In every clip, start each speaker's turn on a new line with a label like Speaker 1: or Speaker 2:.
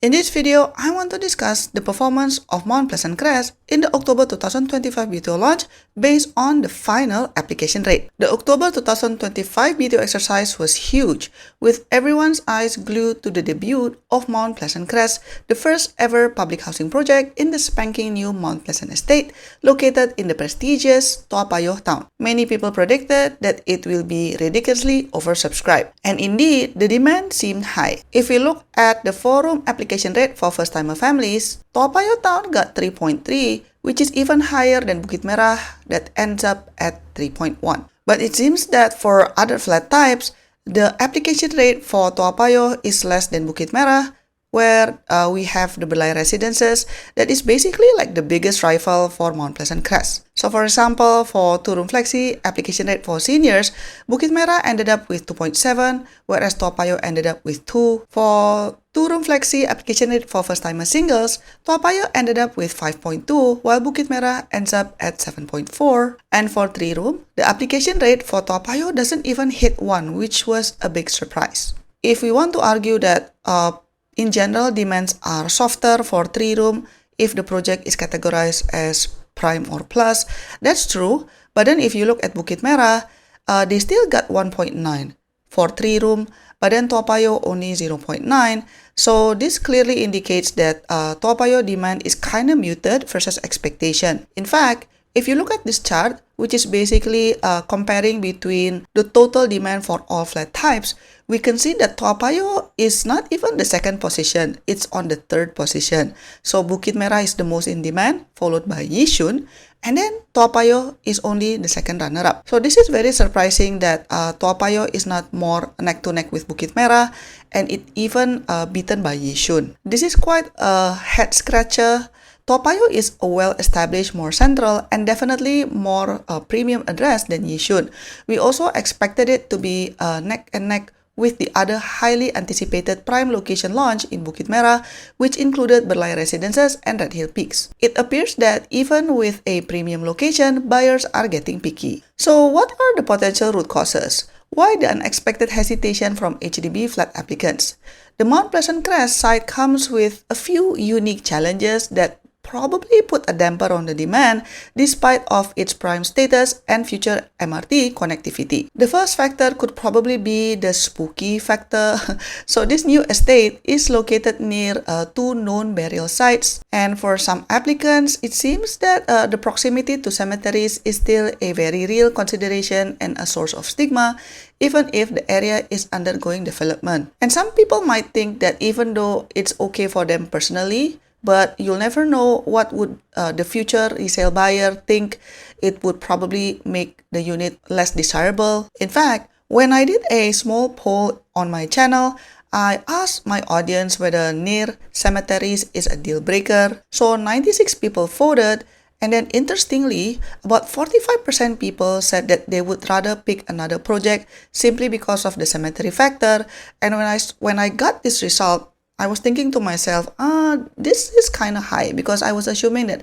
Speaker 1: In this video, I want to discuss the performance of Mount Pleasant Crest in the October 2025 BTO launch based on the final application rate. The October 2025 BTO exercise was huge, with everyone's eyes glued to the debut of Mount Pleasant Crest, the first ever public housing project in the spanking new Mount Pleasant estate located in the prestigious Payoh town. Many people predicted that it will be ridiculously oversubscribed, and indeed, the demand seemed high. If we look at the forum application rate for first-timer families, Payoh town got 3.3, which is even higher than Bukit Merah that ends up at 3.1. But it seems that for other flat types, the application rate for Payoh is less than Bukit Merah, where we have the berlayar residences that is basically like the biggest rival for Mount Pleasant Crest. So for example, for 2-room flexi application rate for seniors, Bukit Merah ended up with 2.7, whereas Payoh ended up with 2. For 2-room flexi application rate for first-timer singles, Payoh ended up with 5.2, while Bukit Merah ends up at 7.4. And for 3-room, the application rate for Payoh doesn't even hit 1, which was a big surprise. If we want to argue that in general, demands are softer for 3-room if the project is categorized as prime or plus. That's true, but then if you look at Bukit Merah, they still got 1.9 for 3-room, but then Payoh only 0.9. So this clearly indicates that Payoh demand is kind of muted versus expectation. In fact, if you look at this chart, which is basically comparing between the total demand for all flat types, we can see that Payoh is not even the second position, it's on the third position. So Bukit Merah is the most in demand, followed by Yishun, and then Payoh is only the second runner-up. So this is very surprising that Payoh is not more neck-to-neck with Bukit Merah, and it even beaten by Yishun. This is quite a head-scratcher. Payoh is a well-established, more central, and definitely more premium address than Yishun. We also expected it to be neck and neck with the other highly anticipated prime location launch in Bukit Merah, which included berlayar residences and redhill peaks. It appears that even with a premium location, buyers are getting picky. So what are the potential root causes? Why the unexpected hesitation from HDB flat applicants? The Mount Pleasant Crest site comes with a few unique challenges that probably put a damper on the demand despite of its prime status and future MRT connectivity. The first factor could probably be the spooky factor. So this new estate is located near 2 known burial sites, and for some applicants, it seems that the proximity to cemeteries is still a very real consideration and a source of stigma, even if the area is undergoing development. And some people might think that even though it's okay for them personally, but you'll never know what would the future resale buyer think. It would probably make the unit less desirable. In fact, when I did a small poll on my channel, I asked my audience whether near cemeteries is a deal breaker. So 96 people voted, and then interestingly, about 45% people said that they would rather pick another project simply because of the cemetery factor. And when I got this result, I was thinking to myself, this is kind of high, because I was assuming that,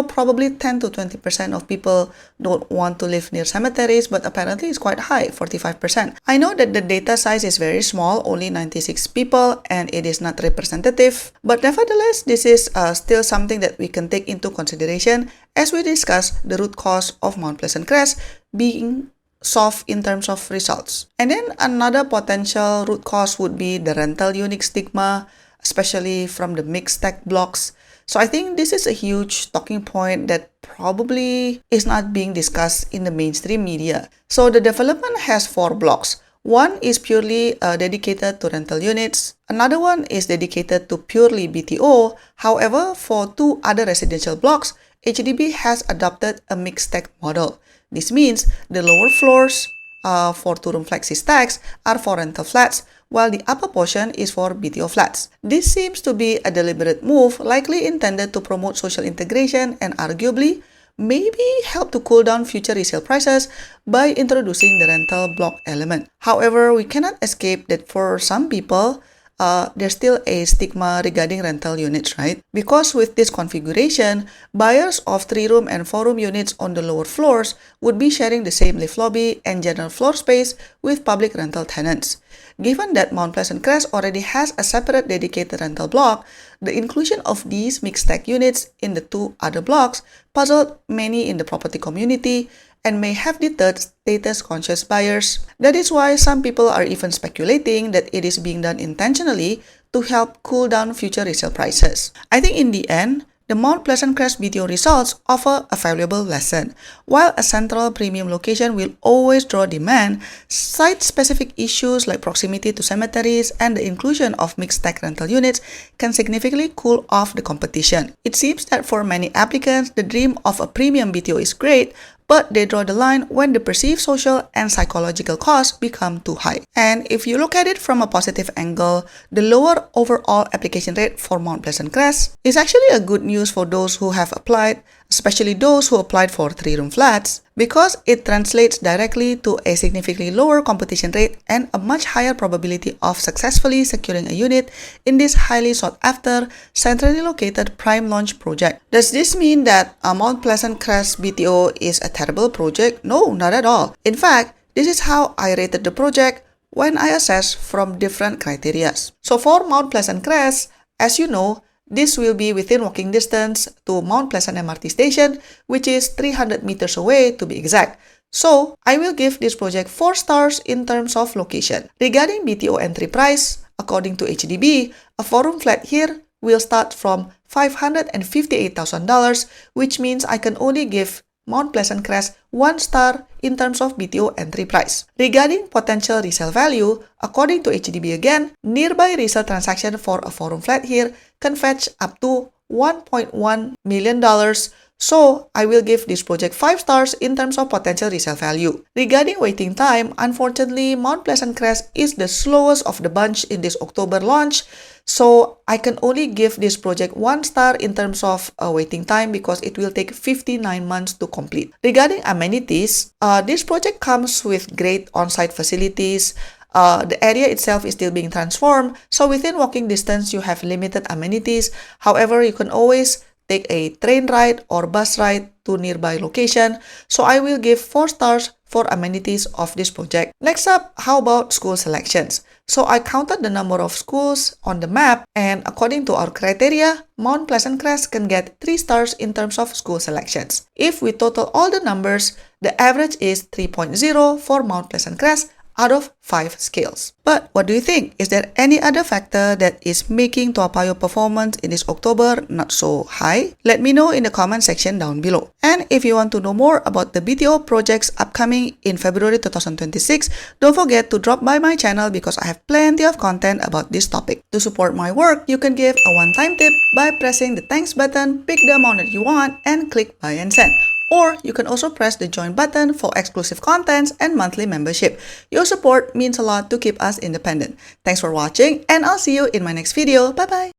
Speaker 1: probably 10 to 20% of people don't want to live near cemeteries, but apparently it's quite high, 45%. I know that the data size is very small, only 96 people, and it is not representative, but nevertheless, this is still something that we can take into consideration as we discuss the root cause of Mount Pleasant Crest being soft in terms of results. And then another potential root cause would be the rental unit stigma, especially from the mixed stack blocks. So I think this is a huge talking point that probably is not being discussed in the mainstream media. So the development has 4 blocks. One is purely dedicated to rental units. Another one is dedicated to purely BTO. However, for 2 other residential blocks, HDB has adopted a mixed stack model. This means the lower floors for 2-room flexi stacks are for rental flats, while the upper portion is for BTO flats. This seems to be a deliberate move, likely intended to promote social integration and arguably maybe help to cool down future resale prices by introducing the rental block element. However, we cannot escape that for some people, there's still a stigma regarding rental units, right? Because with this configuration, buyers of 3-room and 4-room units on the lower floors would be sharing the same lift lobby and general floor space with public rental tenants. Given that Mount Pleasant Crest already has a separate dedicated rental block, the inclusion of these mixed-stack units in the 2 other blocks puzzled many in the property community and may have deterred status-conscious buyers. That is why some people are even speculating that it is being done intentionally to help cool down future resale prices. I think in the end, the Mount Pleasant Crest BTO results offer a valuable lesson. While a central premium location will always draw demand, site-specific issues like proximity to cemeteries and the inclusion of mixed-stack rental units can significantly cool off the competition. It seems that for many applicants, the dream of a premium BTO is great, but they draw the line when the perceived social and psychological costs become too high. And if you look at it from a positive angle, the lower overall application rate for Mount Pleasant Crest is actually a good news for those who have applied, especially those who applied for 3-room flats, because it translates directly to a significantly lower competition rate and a much higher probability of successfully securing a unit in this highly sought-after, centrally located prime launch project. Does this mean that Mount Pleasant Crest BTO is a terrible project? No, not at all. In fact, this is how I rated the project when I assessed from different criteria. So for Mount Pleasant Crest, as you know, this will be within walking distance to Mount Pleasant MRT station, which is 300 meters away to be exact. So, I will give this project 4 stars in terms of location. Regarding BTO entry price, according to HDB, a 4-room flat here will start from $558,000, which means I can only give Mount Pleasant Crest 1 star in terms of BTO entry price. Regarding potential resale value, according to HDB again, nearby resale transaction for a 4-room flat here can fetch up to $1.1 million. So, I will give this project 5 stars in terms of potential resale value. Regarding waiting time, unfortunately, Mount Pleasant Crest is the slowest of the bunch in this October launch. So, I can only give this project 1 star in terms of waiting time because it will take 59 months to complete. Regarding amenities, this project comes with great on-site facilities. The area itself is still being transformed. So, within walking distance, you have limited amenities. However, you can always take a train ride or bus ride to nearby location. So I will give 4 stars for amenities of this project. Next up, how about school selections? So I counted the number of schools on the map, and according to our criteria, Mount Pleasant Crest can get 3 stars in terms of school selections. If we total all the numbers, the average is 3.0 for Mount Pleasant Crest out of 5 scales. But what do you think? Is there any other factor that is making Toa Payoh performance in this October not so high? Let me know in the comment section down below. And if you want to know more about the BTO projects upcoming in February 2026, don't forget to drop by my channel because I have plenty of content about this topic. To support my work, you can give a one-time tip by pressing the thanks button, pick the amount that you want, and click buy and send. Or you can also press the join button for exclusive contents and monthly membership. Your support means a lot to keep us independent. Thanks for watching, and I'll see you in my next video. Bye bye!